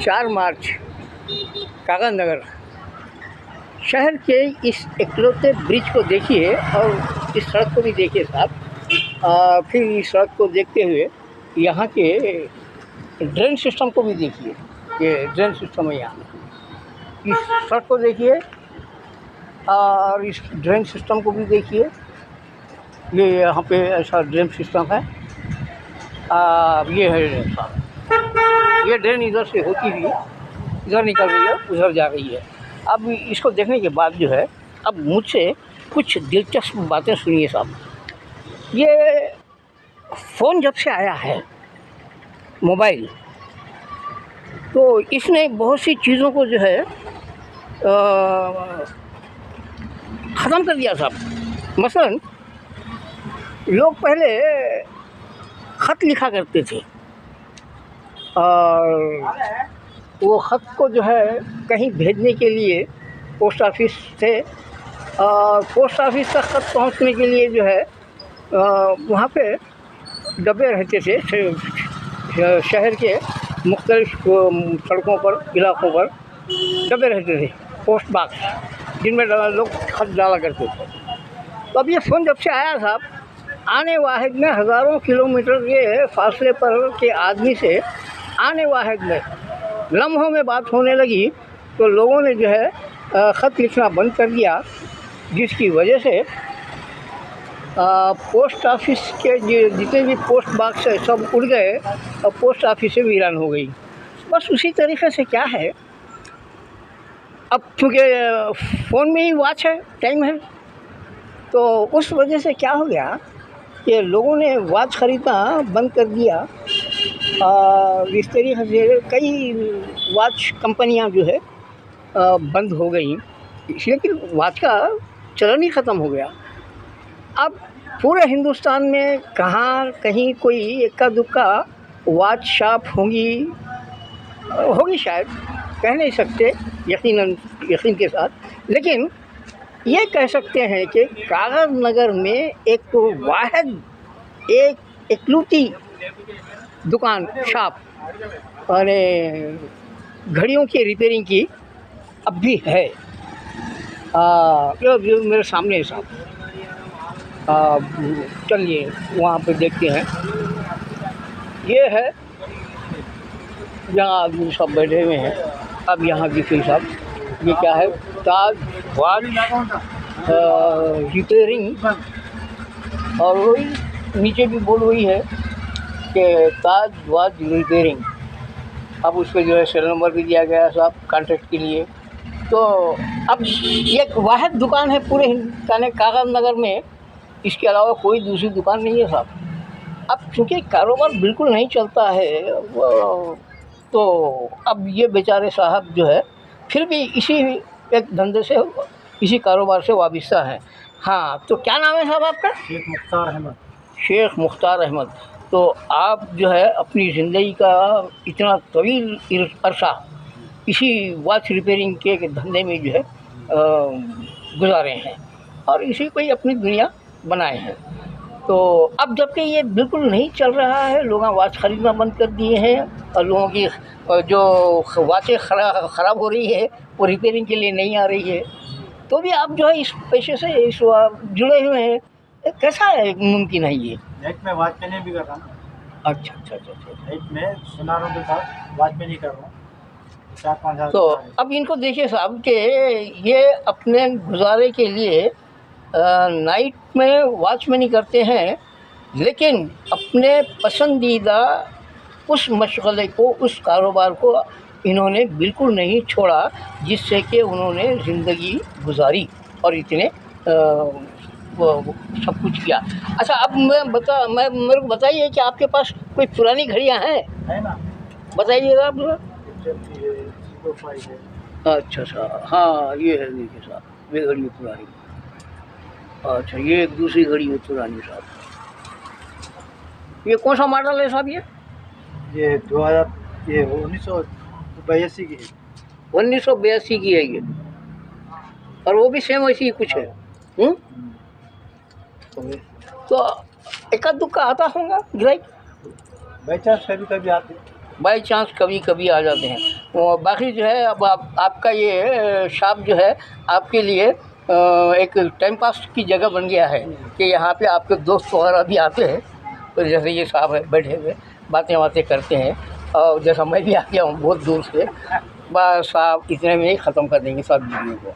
4 मार्च कागज नगर शहर के इस इकलौते ब्रिज को देखिए और इस सड़क को भी देखिए साहब। फिर इस सड़क को देखते हुए यहाँ के ड्रेन सिस्टम को भी देखिए। ये ड्रेन सिस्टम है यहाँ, इस सड़क को देखिए और इस ड्रेन सिस्टम को भी देखिए। ये यहाँ पे ऐसा ड्रेन सिस्टम है। ये है ड्रेन साहब, ये ड्रेन इधर से होती हुई इधर निकल रही है, उधर जा रही है। अब इसको देखने के बाद जो है, अब मुझसे कुछ दिलचस्प बातें सुनिए साहब। ये फ़ोन जब से आया है मोबाइल, तो इसने बहुत सी चीज़ों को जो है ख़त्म कर दिया साहब। मसलन लोग पहले ख़त लिखा करते थे और वो ख़त को जो है कहीं भेजने के लिए पोस्ट ऑफिस से, और पोस्ट ऑफिस तक ख़त पहुंचने के लिए जो है वहाँ पे डब्बे रहते थे शहर के मुख्तलिफ सड़कों पर, इलाक़ों पर डब्बे रहते थे, पोस्ट बॉक्स, जिनमें लोग ख़त डाला करते थे। तो अब ये फ़ोन जब से आया साहब, आने वाहिद में हज़ारों किलोमीटर के फासले पर के आदमी से आने वाहिद में लम्हों में बात होने लगी, तो लोगों ने जो है ख़त लिखना बंद कर दिया, जिसकी वजह से पोस्ट ऑफिस के जितने भी पोस्ट बॉक्स है सब उड़ गए और पोस्ट ऑफिस से वीरान हो गई। बस उसी तरीक़े से क्या है, अब चूँकि फ़ोन में ही वॉच है, टाइम है, तो उस वजह से क्या हो गया कि लोगों ने वॉच ख़रीदना बंद कर दिया। और इस तरीक़े से कई वॉच कंपनियां जो है बंद हो गई, लेकिन वॉच का चलन ही ख़त्म हो गया। अब पूरे हिंदुस्तान में कहाँ कहीं कोई इक्का दुक्का वॉच शॉप होगी शायद, कह नहीं सकते यकीन के साथ, लेकिन ये कह सकते हैं कि कागज नगर में एक तो वाहिद एक इकलौती दुकान शॉप और घड़ियों की रिपेयरिंग की अब भी है। जो मेरे सामने है साहब, चलिए वहाँ पे देखते हैं। ये है जहाँ आदमी सब बैठे हुए हैं। अब यहाँ देखिए साहब, ये क्या है, ताज वॉच रिपेयरिंग, और वही नीचे भी बोर्ड वही है कि ताज वॉच रिपेयरिंग। अब उस पर जो है सेल नंबर भी दिया गया है साहब कॉन्टैक्ट के लिए। तो अब एक वाहिद दुकान है पूरे हिंदुस्तान कागज नगर में, इसके अलावा कोई दूसरी दुकान नहीं है साहब। अब चूँकि कारोबार बिल्कुल नहीं चलता है, तो अब ये बेचारे साहब जो है फिर भी इसी एक धंधे से, इसी कारोबार से वाबस्ता हैं। हाँ, तो क्या नाम है साहब आपका? शेख मुख्तार अहमद। शेख मुख्तार अहमद। तो आप जो है अपनी ज़िंदगी का इतना तवील अरसा इसी वॉच रिपेयरिंग के धंधे में जो है गुजारे हैं और इसी को ही अपनी दुनिया बनाए हैं। तो अब जबकि ये बिल्कुल नहीं चल रहा है, लोग वॉच ख़रीदना बंद कर दिए हैं और लोगों की जो वॉचें ख़राब हो रही है वो रिपेयरिंग के लिए नहीं आ रही है, तो भी आप जो है इस पेशे से जुड़े हुए हैं। कैसा है, मुमकिन है ये? नाइट में वॉच में नहीं भी कर रहा हूँ। अच्छा अच्छा अच्छा अच्छा। नाइट में सुनारों के साथ वॉच में नहीं कर रहा हूँ, 4-5 हज़ार। तो अब इनको देखिए साहब कि ये अपने गुजारे के लिए नाइट में वॉच में नहीं करते हैं, लेकिन अपने पसंदीदा उस मशगले को, उस कारोबार को इन्होंने बिल्कुल नहीं छोड़ा जिससे कि उन्होंने ज़िंदगी गुजारी और इतने वो सब कुछ किया। अच्छा, अब मेरे को बताइए कि आपके पास कोई पुरानी घड़ियाँ हैं? है ना, बताइएगा आप। चलती है, है। अच्छा अच्छा, हाँ ये है, देखिए साहब ये घड़ी पुरानी। अच्छा, ये एक दूसरी घड़ी है पुरानी साहब। ये कौन सा मॉडल है साहब? ये 2000, ये 1982 की है। 1982 की है ये, और वो भी सेम ऐसी ही कुछ है। तो एका दुक्का आता होगा ग्राहक? बाई चांस कभी कभी आते हैं। बाई चांस कभी कभी आ जाते हैं। बाकी जो है अब आपका ये शॉप जो है आपके लिए एक टाइम पास की जगह बन गया है कि यहाँ पे आपके दोस्त वगैरह भी आते हैं, तो जैसे ये साहब है बैठे हुए बातें करते हैं, और जैसा मैं भी आ गया हूँ बहुत दूर से, बस आप इतने में ही ख़त्म कर देंगे सब वीडियो को।